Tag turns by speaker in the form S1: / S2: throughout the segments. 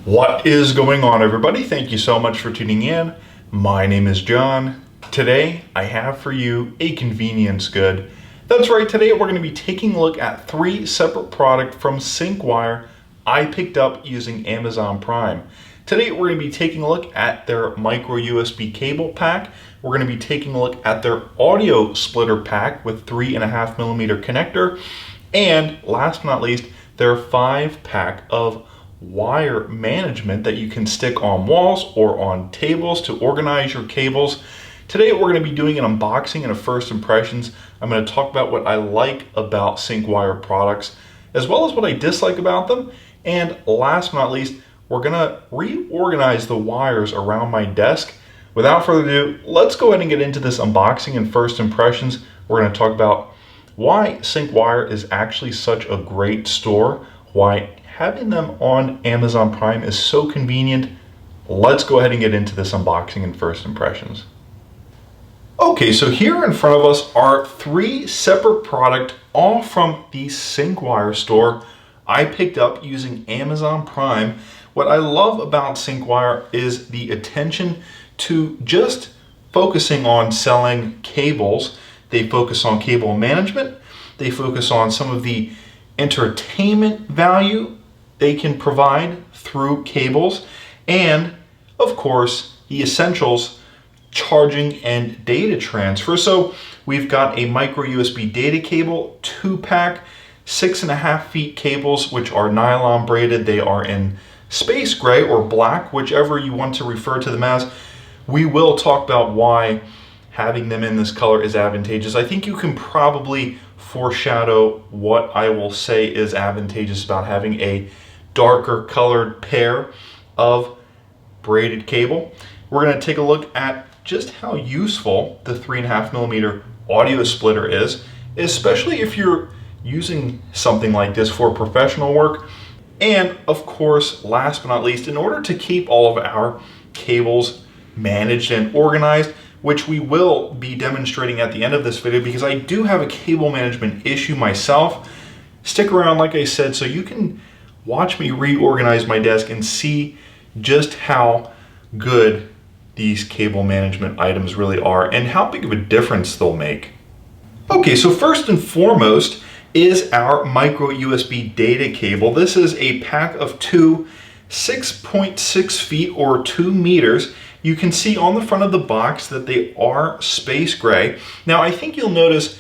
S1: What is going on, everybody? Thank you so much for tuning in. My name is John. Today I have for you a convenience good. That's right, today we're going to be taking a look at 3 separate products from Syncwire I picked up using Amazon Prime. Today we're going to be taking a look at their micro USB cable pack. We're going to be taking a look at their audio splitter pack with 3.5mm connector. And last but not least, their 5-pack of wire management that you can stick on walls or on tables to organize your cables. Today we're going to be doing an unboxing and a first impressions. I'm going to talk about what I like about Syncwire products, as well as what I dislike about them. And last but not least, we're going to reorganize the wires around my desk. Without further ado, let's go ahead and get into this unboxing and first impressions. We're going to talk about why Syncwire is actually such a great store, why having them on Amazon Prime is so convenient. Let's go ahead and get into this unboxing and first impressions. Okay, so here in front of us are 3 separate products, all from the Syncwire store I picked up using Amazon Prime. What I love about Syncwire is the attention to just focusing on selling cables. They focus on cable management. They focus on some of the entertainment value they can provide through cables, and of course the essentials, charging and data transfer. So we've got a micro USB data cable 2-pack, 6.5 feet cables, which are nylon braided. They are in space gray or black, whichever you want to refer to them as. We will talk about why having them in this color is advantageous. I think you can probably foreshadow what I will say is advantageous about having a darker colored pair of braided cable. We're going to take a look at just how useful the 3.5mm audio splitter is, especially if you're using something like this for professional work. And of course, last but not least, in order to keep all of our cables managed and organized, which we will be demonstrating at the end of this video, because I do have a cable management issue myself. Stick around, like I said, so you can watch me reorganize my desk and see just how good these cable management items really are and how big of a difference they'll make. Okay, so first and foremost is our micro USB data cable. This is a pack of 2 6.6 feet or 2 meters. You can see on the front of the box that they are space gray. Now I think you'll notice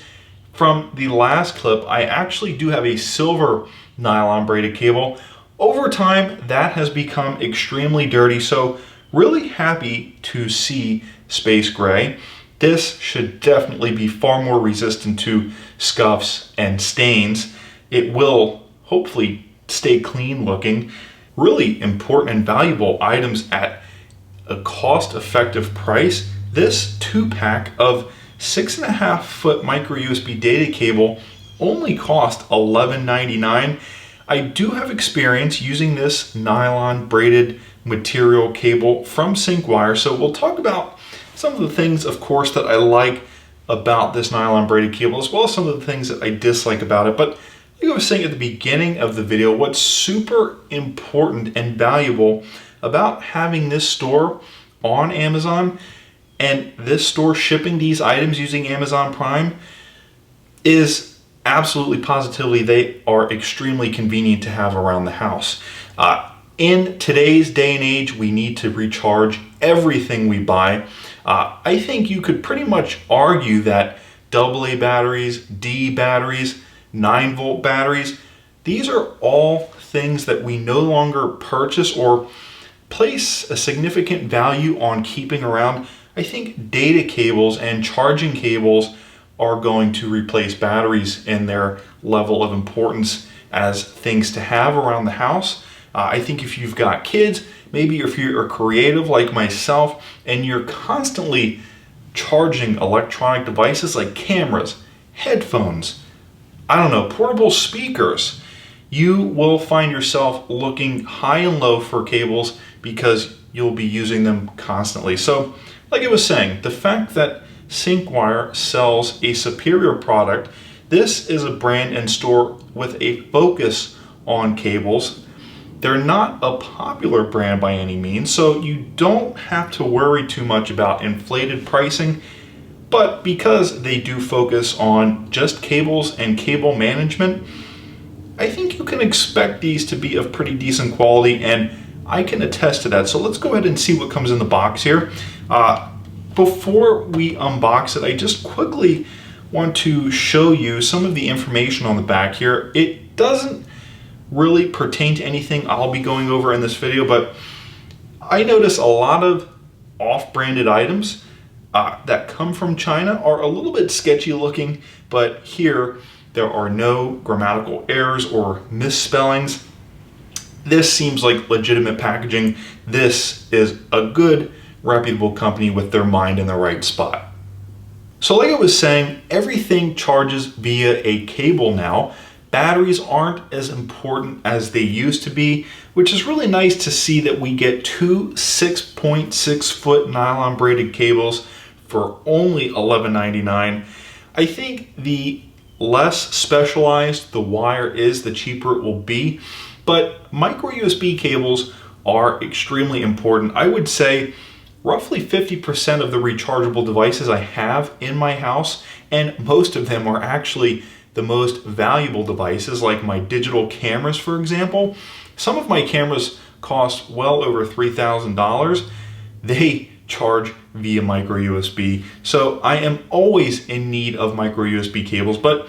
S1: from the last clip, I actually do have a silver nylon braided cable. Over time, that has become extremely dirty, so really happy to see space gray. This should definitely be far more resistant to scuffs and stains. It will hopefully stay clean looking. Really important and valuable items at a cost-effective price. This 2-pack of 6.5 foot micro USB data cable only cost $11.99. I do have experience using this nylon braided material cable from Syncwire, so we'll talk about some of the things, of course, that I like about this nylon braided cable, as well as some of the things that I dislike about it. But like I was saying at the beginning of the video, what's super important and valuable about having this store on Amazon and this store shipping these items using Amazon Prime is absolutely positively they are extremely convenient to have around the house. In today's day and age, we need to recharge everything we buy. I think you could pretty much argue that AA batteries, D batteries, 9-volt batteries, these are all things that we no longer purchase or place a significant value on keeping around. I think data cables and charging cables are going to replace batteries in their level of importance as things to have around the house. I think if you've got kids, maybe if you're creative like myself and you're constantly charging electronic devices like cameras, headphones, I don't know, portable speakers, you will find yourself looking high and low for cables because you'll be using them constantly. So like I was saying, the fact that Syncwire sells a superior product, this is a brand and store with a focus on cables. They're not a popular brand by any means, so you don't have to worry too much about inflated pricing. But because they do focus on just cables and cable management, I think you can expect these to be of pretty decent quality, and I can attest to that. So let's go ahead and see what comes in the box here. Before we unbox it, I just quickly want to show you some of the information on the back here. It doesn't really pertain to anything I'll be going over in this video, but I notice a lot of off-branded items that come from China are a little bit sketchy looking, but here there are no grammatical errors or misspellings. This seems like legitimate packaging. This is a good, reputable company with their mind in the right spot. So like I was saying, everything charges via a cable now. Batteries aren't as important as they used to be, which is really nice to see that we get two 6.6 foot nylon braided cables for only $11.99. I think the less specialized the wire is, the cheaper it will be, but micro USB cables are extremely important. I would say roughly 50% of the rechargeable devices I have in my house, and most of them are actually the most valuable devices, like my digital cameras, for example. Some of my cameras cost well over $3,000. They charge via micro USB. So I am always in need of micro USB cables, but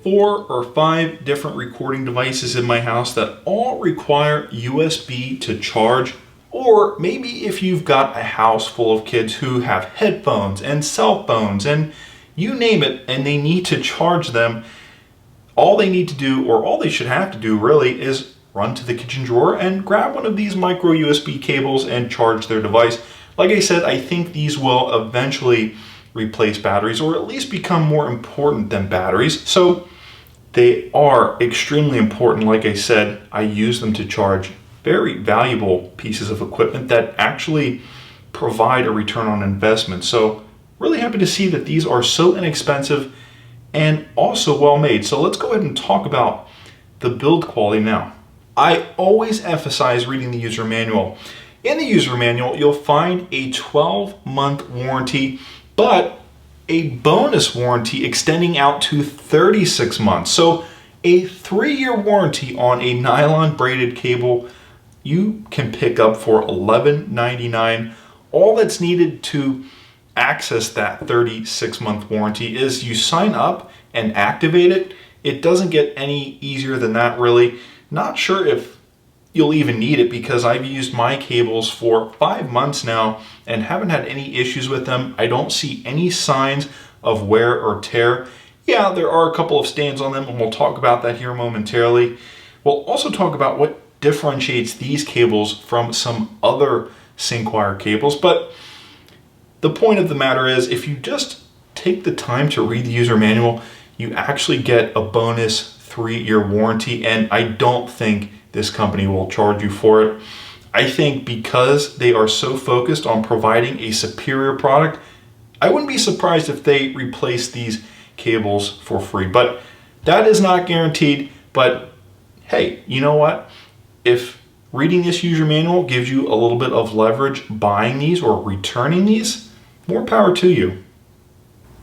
S1: 4 or 5 different recording devices in my house that all require USB to charge. Or maybe if you've got a house full of kids who have headphones and cell phones and you name it, and they need to charge them, all they need to do, or all they should have to do really, is run to the kitchen drawer and grab one of these micro USB cables and charge their device. Like I said, I think these will eventually replace batteries, or at least become more important than batteries. So they are extremely important. Like I said, I use them to charge very valuable pieces of equipment that actually provide a return on investment. So really happy to see that these are so inexpensive and also well made. So let's go ahead and talk about the build quality now. I always emphasize reading the user manual. In the user manual, you'll find a 12-month warranty, but a bonus warranty extending out to 36 months. So a 3-year warranty on a nylon braided cable you can pick up for $11.99. All that's needed to access that 36-month warranty is you sign up and activate it. It doesn't get any easier than that, really. Not sure if you'll even need it, because I've used my cables for 5 months now and haven't had any issues with them. I don't see any signs of wear or tear. Yeah, there are a couple of stains on them, and we'll talk about that here momentarily. We'll also talk about what differentiates these cables from some other Syncwire cables, but the point of the matter is, if you just take the time to read the user manual, you actually get a bonus 3-year warranty, and I don't think this company will charge you for it. I think because they are so focused on providing a superior product, I wouldn't be surprised if they replace these cables for free, but that is not guaranteed. But hey, you know what? If reading this user manual gives you a little bit of leverage buying these or returning these, more power to you.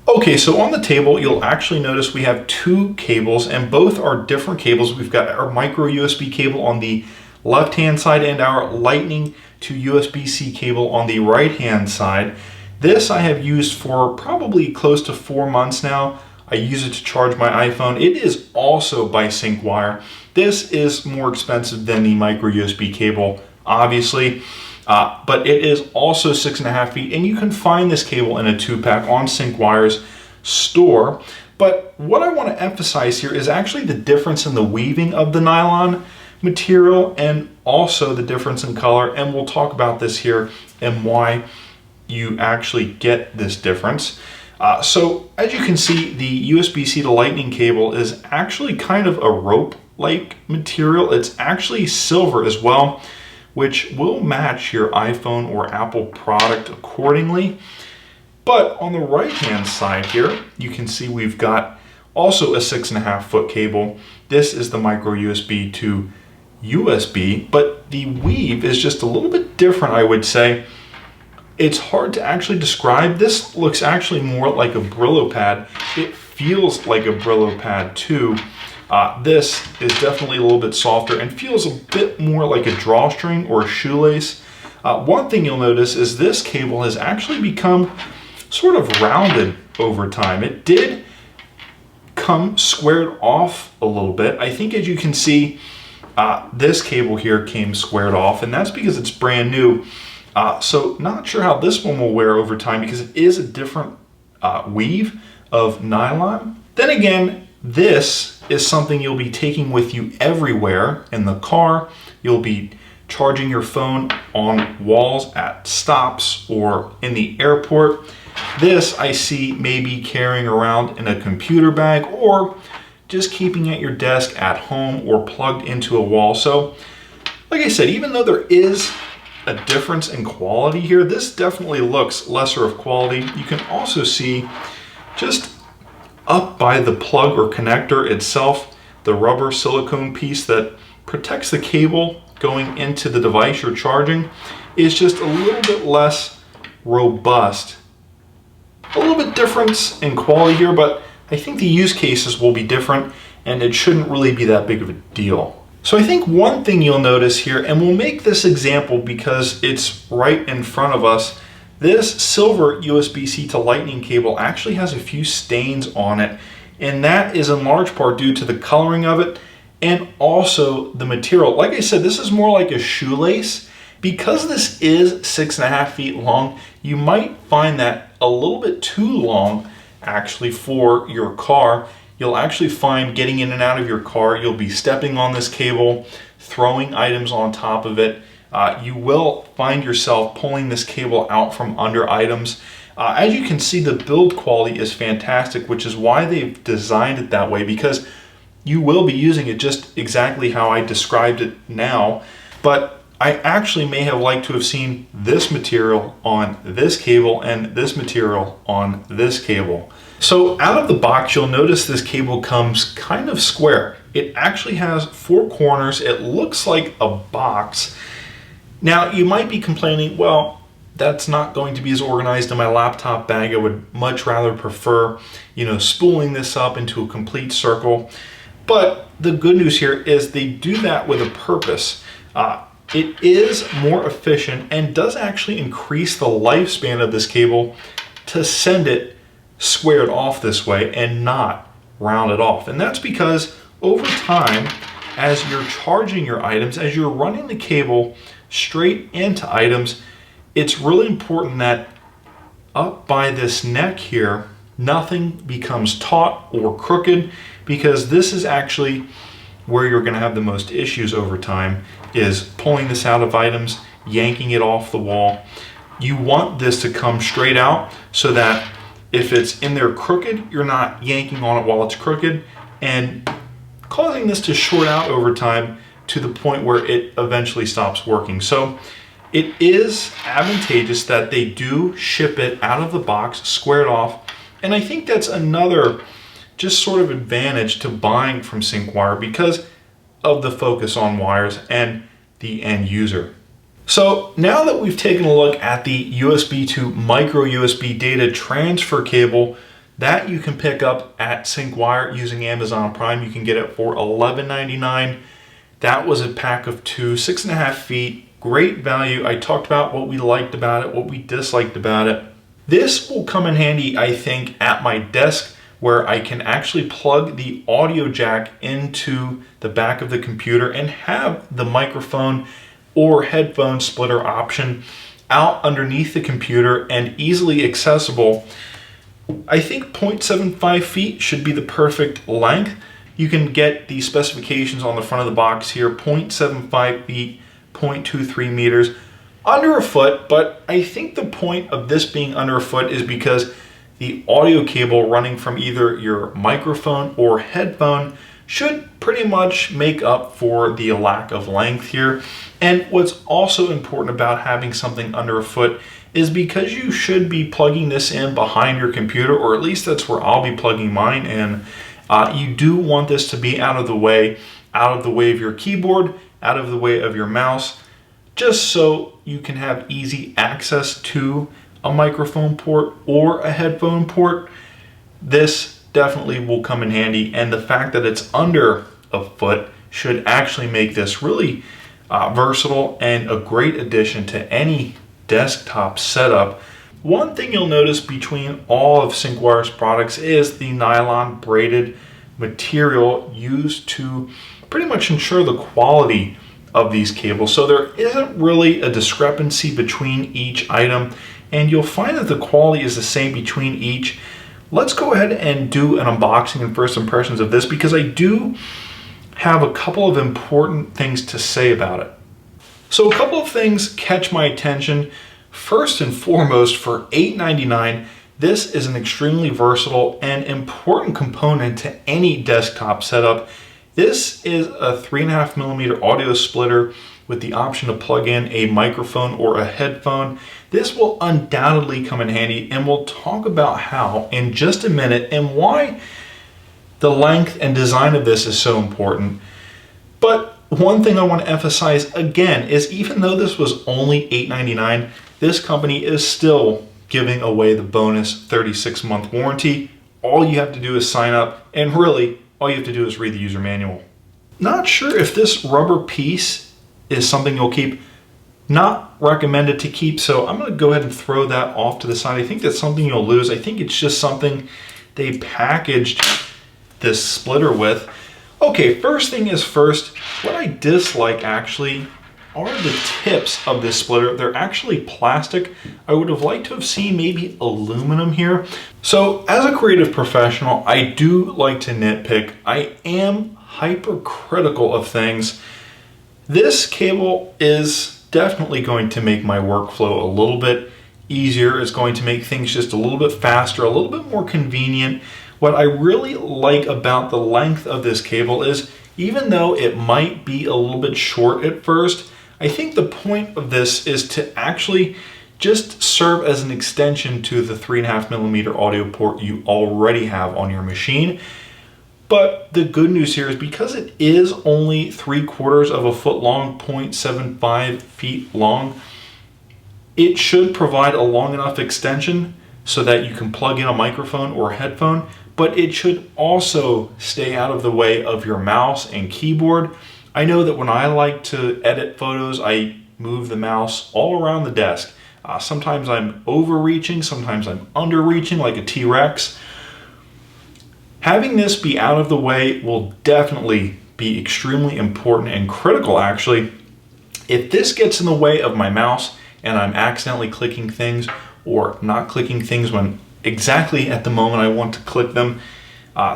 S1: Okay, so on the table, you'll actually notice we have 2 cables, and both are different cables. We've got our micro USB cable on the left-hand side and our lightning to USB-C cable on the right-hand side. This I have used for probably close to 4 months now. I use it to charge my iPhone. It is also by Syncwire. This is more expensive than the micro USB cable, obviously. But it is also 6.5 feet, and you can find this cable in a 2-pack on Syncwire's store. But what I want to emphasize here is actually the difference in the weaving of the nylon material, and also the difference in color, and we'll talk about this here and why you actually get this difference. So as you can see, the USB-C to lightning cable is actually kind of a rope-like material. It's actually silver as well, which will match your iPhone or Apple product accordingly. But on the right-hand side here, you can see we've got also a 6.5 foot cable. This is the micro USB to USB, but the weave is just a little bit different, I would say. It's hard to actually describe. This looks actually more like a Brillo pad. It feels like a Brillo pad too. This is definitely a little bit softer and feels a bit more like a drawstring or a shoelace. One thing you'll notice is this cable has actually become sort of rounded over time. It did come squared off a little bit. I think, as you can see, this cable here came squared off, and that's because it's brand new. So not sure how this one will wear over time because it is a different weave of nylon. Then again, this is something you'll be taking with you everywhere in the car. You'll be charging your phone on walls at stops or in the airport. This I see maybe carrying around in a computer bag or just keeping at your desk at home or plugged into a wall. So like I said, even though there is a difference in quality here, this definitely looks lesser of quality. You can also see just up by the plug or connector itself, the rubber silicone piece that protects the cable going into the device you're charging is just a little bit less robust. A little bit difference in quality here, but I think the use cases will be different and it shouldn't really be that big of a deal. So I think one thing you'll notice here, and we'll make this example because it's right in front of us, this silver USB-C to lightning cable actually has a few stains on it, and that is in large part due to the coloring of it and also the material. Like I said, this is more like a shoelace. Because this is 6.5 feet long, you might find that a little bit too long actually for your car. You'll actually find getting in and out of your car, you'll be stepping on this cable, throwing items on top of it. You will find yourself pulling this cable out from under items. As you can see, the build quality is fantastic, which is why they've designed it that way, because you will be using it just exactly how I described it now. But I actually may have liked to have seen this material on this cable and this material on this cable. So out of the box, you'll notice this cable comes kind of square. It actually has 4 corners. It looks like a box. Now you might be complaining, well, that's not going to be as organized in my laptop bag. I would much rather prefer, spooling this up into a complete circle. But the good news here is they do that with a purpose. It is more efficient and does actually increase the lifespan of this cable to send it squared off this way and not rounded off. And that's because over time, as you're charging your items, as you're running the cable straight into items, it's really important that up by this neck here, nothing becomes taut or crooked, because this is actually where you're going to have the most issues over time, is pulling this out of items, yanking it off the wall. You want this to come straight out so that if it's in there crooked, you're not yanking on it while it's crooked and causing this to short out over time to the point where it eventually stops working. So it is advantageous that they do ship it out of the box, squared off. And I think that's another just sort of advantage to buying from Syncwire because of the focus on wires and the end user. So now that we've taken a look at the USB to micro USB data transfer cable that you can pick up at Syncwire using Amazon Prime, you can get it for $11.99. That was a pack of 2, 6.5 feet, great value. I talked about what we liked about it, what we disliked about it. This will come in handy, I think, at my desk where I can actually plug the audio jack into the back of the computer and have the microphone or headphone splitter option out underneath the computer and easily accessible. I think 0.75 feet should be the perfect length. You can get the specifications on the front of the box here, 0.75 feet, 0.23 meters, under a foot, but I think the point of this being under a foot is because the audio cable running from either your microphone or headphone should pretty much make up for the lack of length here. And what's also important about having something under a foot is because you should be plugging this in behind your computer, or at least that's where I'll be plugging mine in. You do want this to be out of the way of your keyboard out of the way of your mouse, just so you can have easy access to a microphone port or a headphone port. This definitely will come in handy, and the fact that it's under a foot should actually make this really versatile and a great addition to any desktop setup. One thing you'll notice between all of Syncwire's products is the nylon braided material used to pretty much ensure the quality of these cables. So there isn't really a discrepancy between each item, and you'll find that the quality is the same between each. Let's go ahead and do an unboxing and first impressions of this, because I do have a couple of important things to say about it. So a couple of things catch my attention. First and foremost, for $8.99, this is an extremely versatile and important component to any desktop setup. This is a 3.5mm audio splitter with the option to plug in a microphone or a headphone. This will undoubtedly come in handy, and we'll talk about how in just a minute and why the length and design of this is so important. But one thing I want to emphasize again is, even though this was only $8.99, this company is still giving away the bonus 36-month warranty. All you have to do is sign up, and really all you have to do is read the user manual. Not sure if this rubber piece is something you'll keep. Not recommended to keep, so I'm going to go ahead and throw that off to the side. I think that's something you'll lose. I think it's just something they packaged this splitter with. Okay, first thing is first, what I dislike actually are the tips of this splitter. They're actually plastic. I would have liked to have seen maybe aluminum here. So as a creative professional, I do like to nitpick. I am hypercritical of things. This cable is definitely going to make my workflow a little bit easier. It's going to make things just a little bit faster, a little bit more convenient. What I really like about the length of this cable is, even though it might be a little bit short at first, I think the point of this is to actually just serve as an extension to the 3.5mm audio port you already have on your machine. But the good news here is, because it is only 3/4 of a foot long, 0.75 feet long, it should provide a long enough extension so that you can plug in a microphone or a headphone, but it should also stay out of the way of your mouse and keyboard. I know that when I like to edit photos, I move the mouse all around the desk. Sometimes I'm overreaching, sometimes I'm underreaching like a T-Rex. Having this be out of the way will definitely be extremely important and critical, actually. If this gets in the way of my mouse and I'm accidentally clicking things or not clicking things when exactly at the moment I want to click them,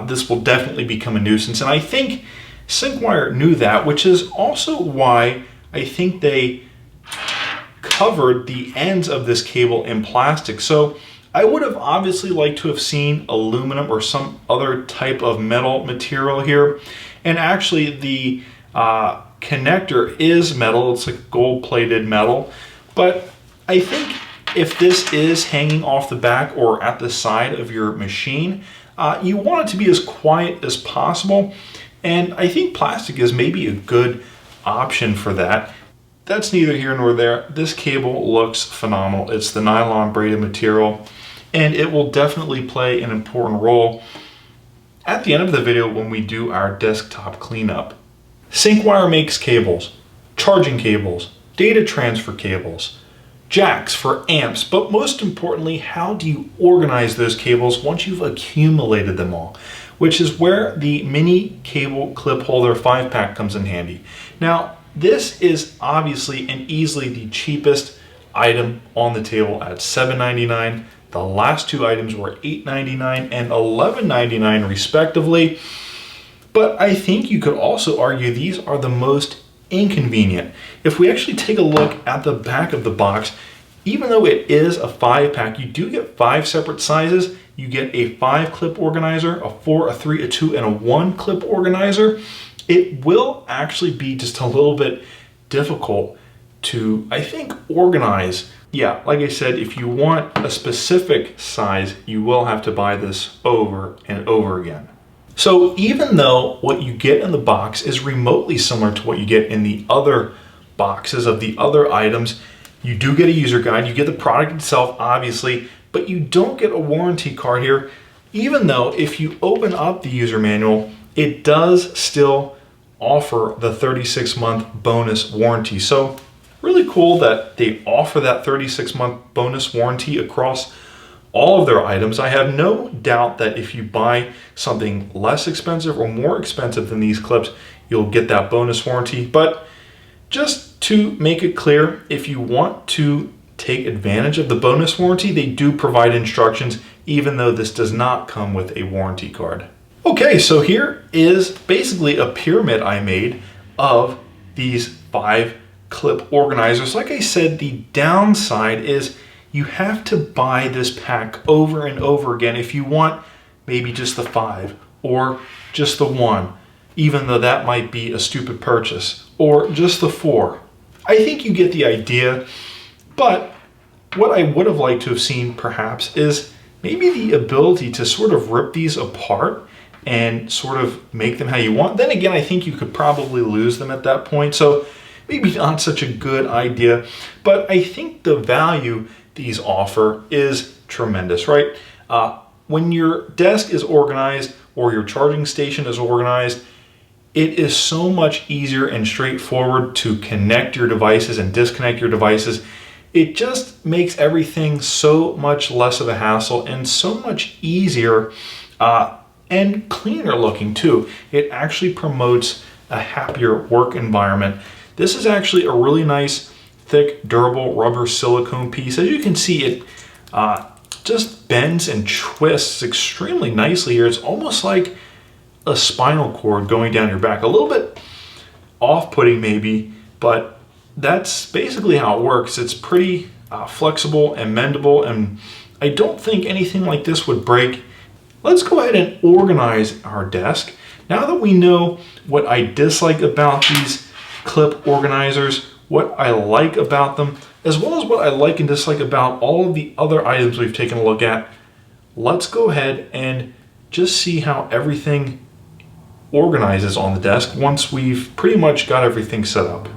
S1: this will definitely become a nuisance. And I think Syncwire knew that, which is also why I think they covered the ends of this cable in plastic. So I would have obviously liked to have seen aluminum or some other type of metal material here. And actually the connector is metal. It's like gold-plated metal. But I think if this is hanging off the back or at the side of your machine, you want it to be as quiet as possible. And I think plastic is maybe a good option for that. That's neither here nor there. This cable looks phenomenal. It's the nylon braided material, and it will definitely play an important role at the end of the video when we do our desktop cleanup. Syncwire makes cables, charging cables, data transfer cables, jacks for amps, but most importantly, how do you organize those cables once you've accumulated them all? Which is where the mini cable clip holder 5-pack comes in handy. Now, this is obviously and easily the cheapest item on the table at $7.99. The last two items were $8.99 and $11.99 respectively. But I think you could also argue these are the most inconvenient. If we actually take a look at the back of the box, even though it is a 5-pack, you do get 5 separate sizes. You get a 5-clip organizer, a 4, a 3, a 2, and a 1-clip organizer. It will actually be just a little bit difficult to, I think, organize. Yeah, like I said, if you want a specific size, you will have to buy this over and over again. So even though what you get in the box is remotely similar to what you get in the other boxes of the other items, you do get a user guide, you get the product itself, obviously, but you don't get a warranty card here, even though if you open up the user manual, it does still offer the 36-month bonus warranty. So really cool that they offer that 36-month bonus warranty across all of their items. I have no doubt that if you buy something less expensive or more expensive than these clips, you'll get that bonus warranty. But just to make it clear, if you want to take advantage of the bonus warranty, they do provide instructions, even though this does not come with a warranty card. Okay, so here is basically a pyramid I made of these 5 clip organizers. Like I said, the downside is you have to buy this pack over and over again if you want maybe just the 5 or just the 1, even though that might be a stupid purchase, or just the 4. I think you get the idea, but what I would have liked to have seen perhaps is maybe the ability to sort of rip these apart and sort of make them how you want. Then again, I think you could probably lose them at that point, so maybe not such a good idea, but I think the value these offer is tremendous, right? When your desk is organized or your charging station is organized, it is so much easier and straightforward to connect your devices and disconnect your devices. It just makes everything so much less of a hassle and so much easier and cleaner looking too. It actually promotes a happier work environment. This is actually a really nice, thick, durable rubber silicone piece. As you can see, it just bends and twists extremely nicely here. It's almost like a spinal cord going down your back. A little bit off-putting maybe, but that's basically how it works. It's pretty flexible and mendable, and I don't think anything like this would break. Let's go ahead and organize our desk. Now that we know what I dislike about these clip organizers, what I like about them, as well as what I like and dislike about all of the other items we've taken a look at, let's go ahead and just see how everything organizes on the desk once we've pretty much got everything set up.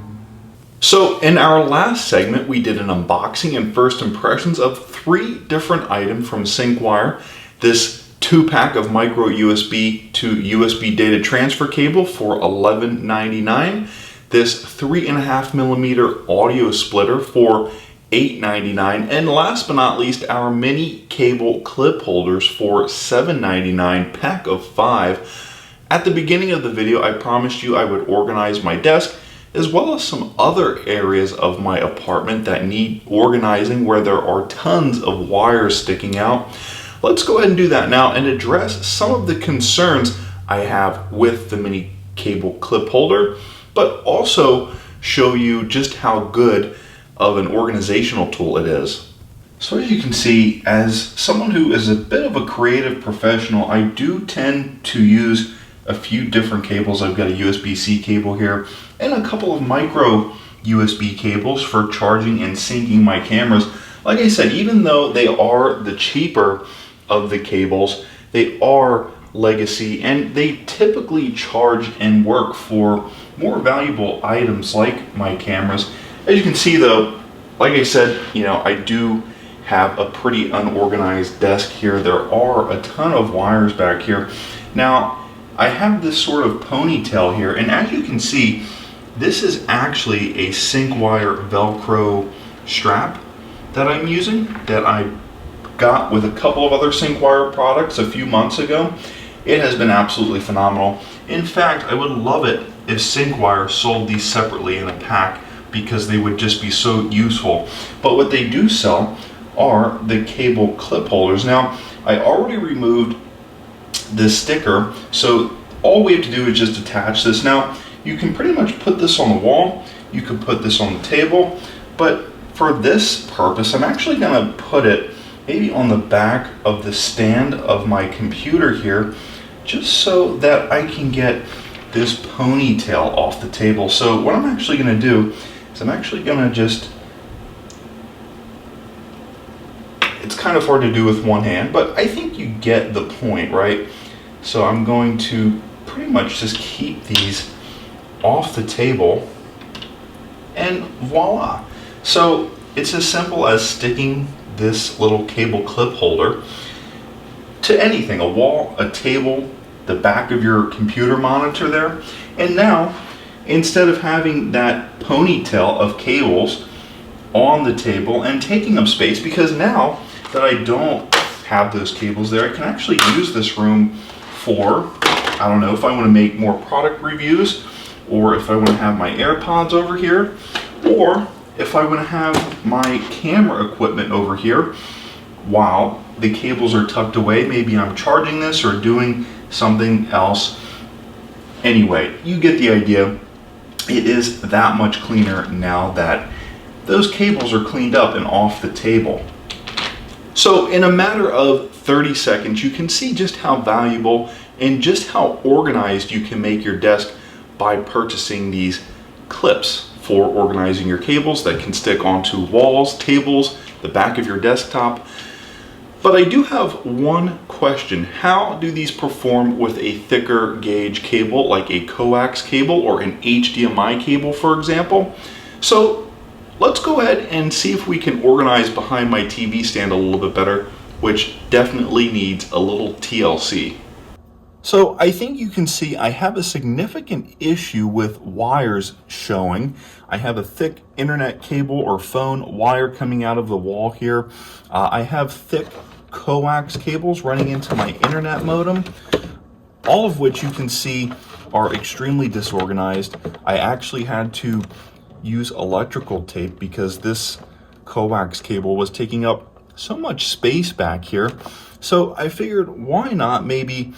S1: So in our last segment, we did an unboxing and first impressions of 3 different items from Syncwire. This 2-pack of micro USB to USB data transfer cable for $11.99. This 3.5mm audio splitter for $8.99. And last but not least, our mini cable clip holders for $7.99, pack of 5. At the beginning of the video, I promised you I would organize my desk, as well as some other areas of my apartment that need organizing where there are tons of wires sticking out. Let's go ahead and do that now and address some of the concerns I have with the mini cable clip holder, but also show you just how good of an organizational tool it is. So as you can see, as someone who is a bit of a creative professional, I do tend to use a few different cables. I've got a USB-C cable here and a couple of micro USB cables for charging and syncing my cameras. Like I said, even though they are the cheaper of the cables, they are legacy and they typically charge and work for more valuable items like my cameras. As you can see though, like I said, I do have a pretty unorganized desk here. There are a ton of wires back here. Now, I have this sort of ponytail here, and as you can see, this is actually a Syncwire Velcro strap that I'm using, that I got with a couple of other Syncwire products a few months ago. It has been absolutely phenomenal. In fact, I would love it if Syncwire sold these separately in a pack, because they would just be so useful. But what they do sell are the cable clip holders. Now, I already removed this sticker, so all we have to do is just attach this. Now, you can pretty much put this on the wall, you can put this on the table, but for this purpose, I'm actually gonna put it maybe on the back of the stand of my computer here, just so that I can get this ponytail off the table. So what I'm actually gonna do is I'm actually gonna just, it's kind of hard to do with one hand, but I think you get the point, right? So I'm going to pretty much just keep these off the table, and voila. So it's as simple as sticking this little cable clip holder to anything, a wall, a table, the back of your computer monitor there. And now, instead of having that ponytail of cables on the table and taking up space, because now that I don't have those cables there, I can actually use this room for, I don't know, if I want to make more product reviews, or if I want to have my AirPods over here, or if I want to have my camera equipment over here while the cables are tucked away. Maybe I'm charging this or doing something else. Anyway, you get the idea. It is that much cleaner now that those cables are cleaned up and off the table. So in a matter of 30 seconds, you can see just how valuable and just how organized you can make your desk by purchasing these clips for organizing your cables that can stick onto walls, tables, the back of your desktop. But I do have one question. How do these perform with a thicker gauge cable like a coax cable or an HDMI cable, for example? So let's go ahead and see if we can organize behind my TV stand a little bit better, which definitely needs a little TLC. So I think you can see I have a significant issue with wires showing. I have a thick internet cable or phone wire coming out of the wall here. I have thick coax cables running into my internet modem, all of which you can see are extremely disorganized. I actually had to use electrical tape because this coax cable was taking up so much space back here. So I figured, why not maybe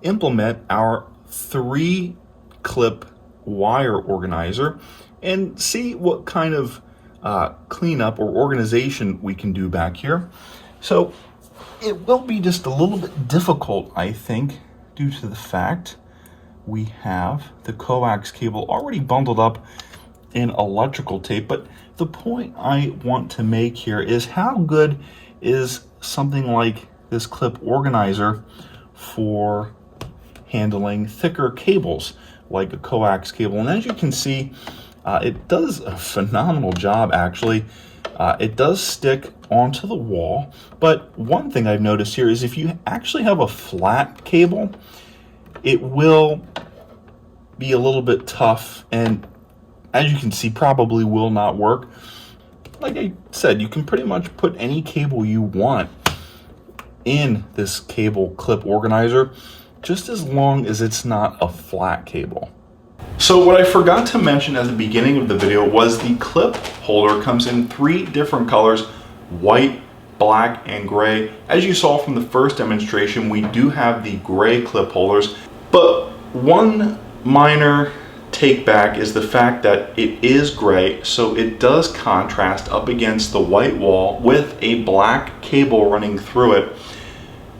S1: implement our 3-clip wire organizer and see what kind of cleanup or organization we can do back here. So it will be just a little bit difficult, I think, due to the fact we have the coax cable already bundled up in electrical tape. But the point I want to make here is how good is something like this clip organizer for handling thicker cables like a coax cable. And as you can see, it does a phenomenal job actually. It does stick onto the wall, but one thing I've noticed here is if you actually have a flat cable, it will be a little bit tough, and as you can see, probably will not work. Like I said, you can pretty much put any cable you want in this cable clip organizer, just as long as it's not a flat cable. So what I forgot to mention at the beginning of the video was the clip holder comes in 3 different colors: white, black, and gray. As you saw from the first demonstration, we do have the gray clip holders, but one minor take back is the fact that it is gray, so it does contrast up against the white wall with a black cable running through it.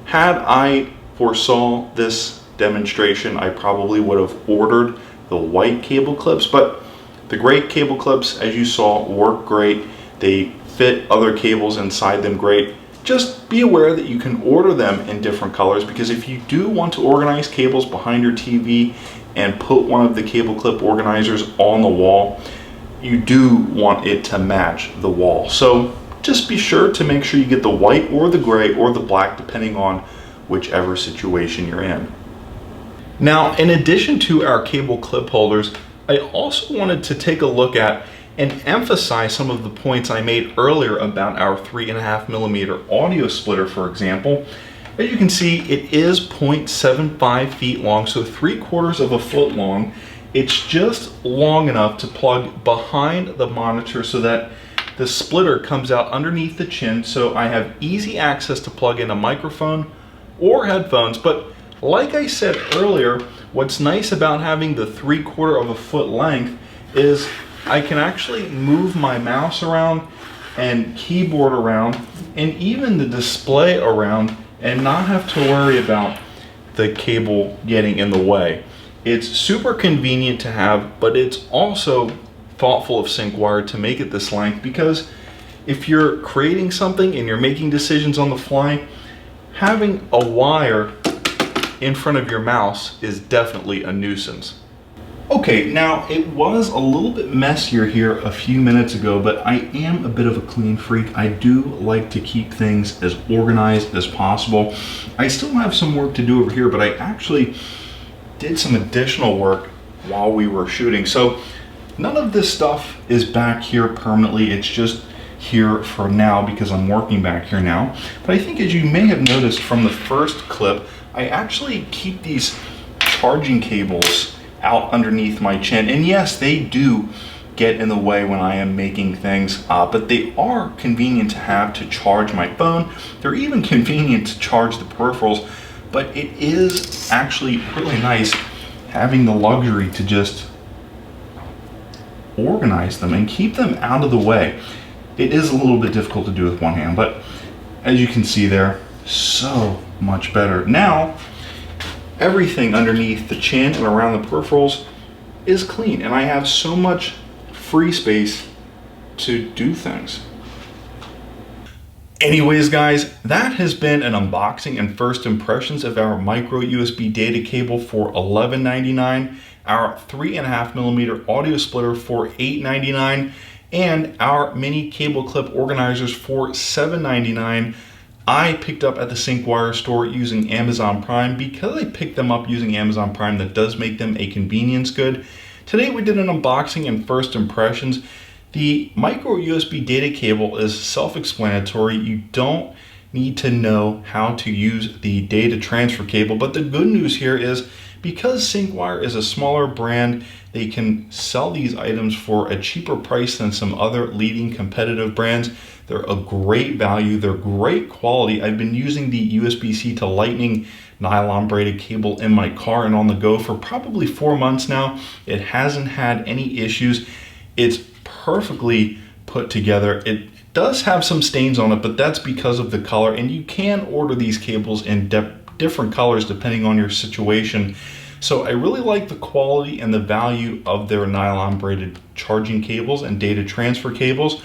S1: Had I foresaw this demonstration, I probably would have ordered the white cable clips, but the gray cable clips, as you saw, work great. They fit other cables inside them great. Just be aware that you can order them in different colors, because if you do want to organize cables behind your TV and put one of the cable clip organizers on the wall, you do want it to match the wall. So just be sure to make sure you get the white or the gray or the black, depending on whichever situation you're in. Now, in addition to our cable clip holders, I also wanted to take a look at and emphasize some of the points I made earlier about our 3.5mm audio splitter, for example. As you can see, it is 0.75 feet long, so 3/4 of a foot long. It's just long enough to plug behind the monitor so that the splitter comes out underneath the chin, so I have easy access to plug in a microphone or headphones. But like I said earlier, what's nice about having the 3/4 of a foot length is I can actually move my mouse around and keyboard around and even the display around and not have to worry about the cable getting in the way. It's super convenient to have, but it's also thoughtful of Syncwire to make it this length, because if you're creating something and you're making decisions on the fly, having a wire in front of your mouse is definitely a nuisance. Okay, now it was a little bit messier here a few minutes ago, but I am a bit of a clean freak. I do like to keep things as organized as possible. I still have some work to do over here, but I actually did some additional work while we were shooting. So none of this stuff is back here permanently. It's just here for now because I'm working back here now. But I think, as you may have noticed from the first clip, I actually keep these charging cables out underneath my chin. And yes, they do get in the way when I am making things, but they are convenient to have to charge my phone. They're even convenient to charge the peripherals, but it is actually really nice having the luxury to just organize them and keep them out of the way. It is a little bit difficult to do with one hand, but as you can see there, so much better. Now, everything underneath the chin and around the peripherals is clean, and I have so much free space to do things. Anyways, guys, that has been an unboxing and first impressions of our micro USB data cable for $11.99, our 3.5mm audio splitter for $8.99, and our mini cable clip organizers for $7.99. I picked up at the Syncwire store using Amazon Prime. Because I picked them up using Amazon Prime, that does make them a convenience good. Today we did an unboxing and first impressions. The micro USB data cable is self-explanatory. You don't need to know how to use the data transfer cable, but the good news here is because Syncwire is a smaller brand, they can sell these items for a cheaper price than some other leading competitive brands. They're a great value, they're great quality. I've been using the USB-C to Lightning nylon braided cable in my car and on the go for probably 4 months now. It hasn't had any issues. It's perfectly put together. It does have some stains on it, but that's because of the color, and you can order these cables in different colors depending on your situation. So I really like the quality and the value of their nylon braided charging cables and data transfer cables.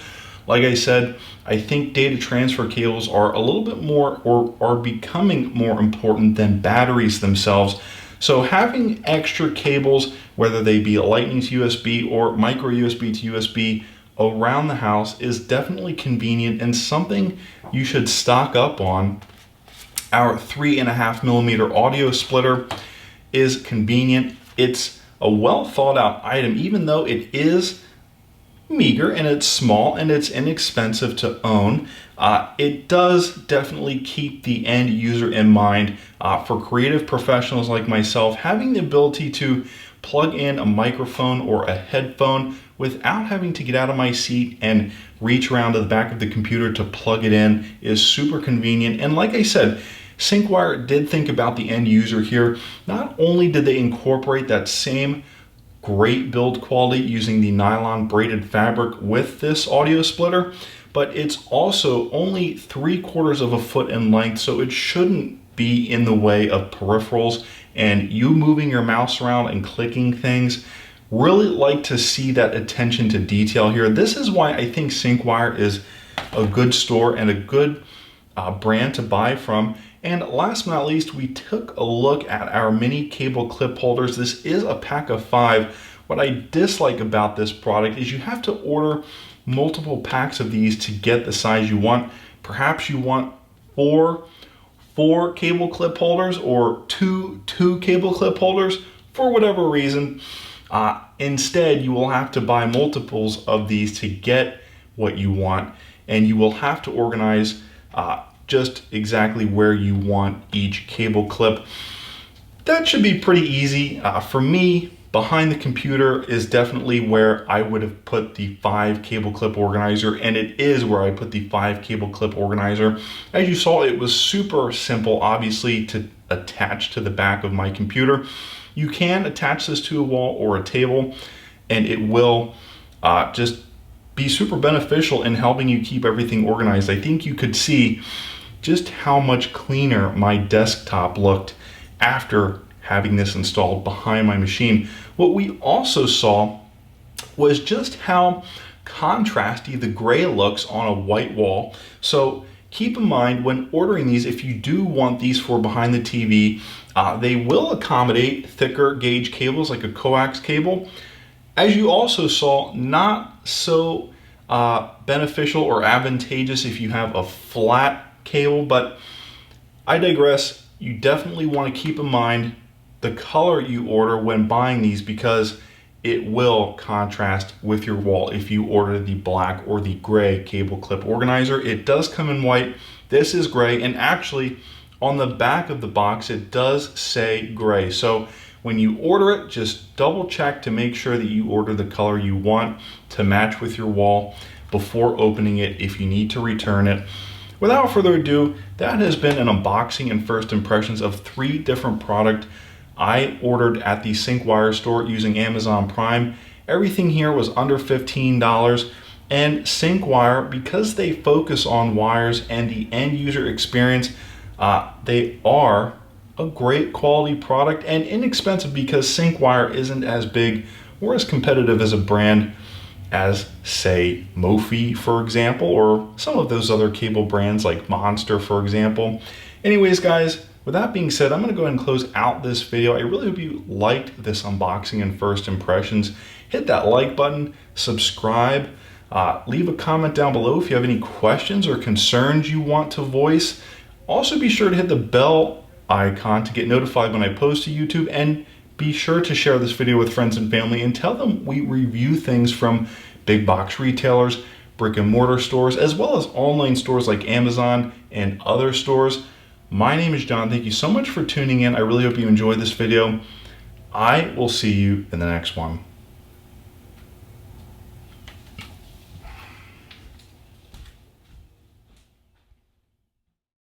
S1: Like I said, I think data transfer cables are a little bit more, or are becoming more important than batteries themselves. So having extra cables, whether they be a Lightning to USB or micro USB to USB around the house, is definitely convenient and something you should stock up on. Our 3.5mm audio splitter is convenient. It's a well thought out item, even though it is meager and it's small and it's inexpensive to own. It does definitely keep the end user in mind. For creative professionals like myself, having the ability to plug in a microphone or a headphone without having to get out of my seat and reach around to the back of the computer to plug it in is super convenient. And like I said, Syncwire did think about the end user here. Not only did they incorporate that same great build quality using the nylon braided fabric with this audio splitter, but it's also only 3/4 of a foot in length, so it shouldn't be in the way of peripherals and you moving your mouse around and clicking things. Really like to see that attention to detail here. This is why I think Syncwire is a good store and a good brand to buy from. And last but not least, we took a look at our mini cable clip holders. This is a pack of 5. What I dislike about this product is you have to order multiple packs of these to get the size you want. Perhaps you want four cable clip holders or two cable clip holders for whatever reason. Instead, you will have to buy multiples of these to get what you want, and you will have to organize just exactly where you want each cable clip. That should be pretty easy. For me, behind the computer is definitely where I would have put the 5 cable clip organizer, and it is where I put the 5 cable clip organizer. As you saw, it was super simple, obviously, to attach to the back of my computer. You can attach this to a wall or a table, and it will just be super beneficial in helping you keep everything organized. I think you could see just how much cleaner my desktop looked after having this installed behind my machine. What we also saw was just how contrasty the gray looks on a white wall. So keep in mind when ordering these, if you do want these for behind the TV, They will accommodate thicker gauge cables like a coax cable. As you also saw, not so beneficial or advantageous if you have a flat cable, but I digress. You definitely want to keep in mind the color you order when buying these, because it will contrast with your wall if you order the black or the gray cable clip organizer. It does come in white. This is gray, and actually on the back of the box it does say gray. So when you order it, just double check to make sure that you order the color you want to match with your wall before opening it if you need to return it. Without further ado, that has been an unboxing and first impressions of 3 different products I ordered at the Syncwire store using Amazon Prime. Everything here was under $15, and Syncwire, because they focus on wires and the end user experience, they are a great quality product and inexpensive, because Syncwire isn't as big or as competitive as a brand as, say, Mophie, for example, or some of those other cable brands like Monster, for example. Anyways, guys, with that being said, I'm going to go ahead and close out this video. I really hope you liked this unboxing and first impressions. Hit that like button, subscribe, leave a comment down below if you have any questions or concerns you want to voice. Also, be sure to hit the bell icon to get notified when I post to YouTube, and be sure to share this video with friends and family and tell them we review things from big box retailers, brick and mortar stores, as well as online stores like Amazon and other stores. My name is John. Thank you so much for tuning in. I really hope you enjoyed this video. I will see you in the next one.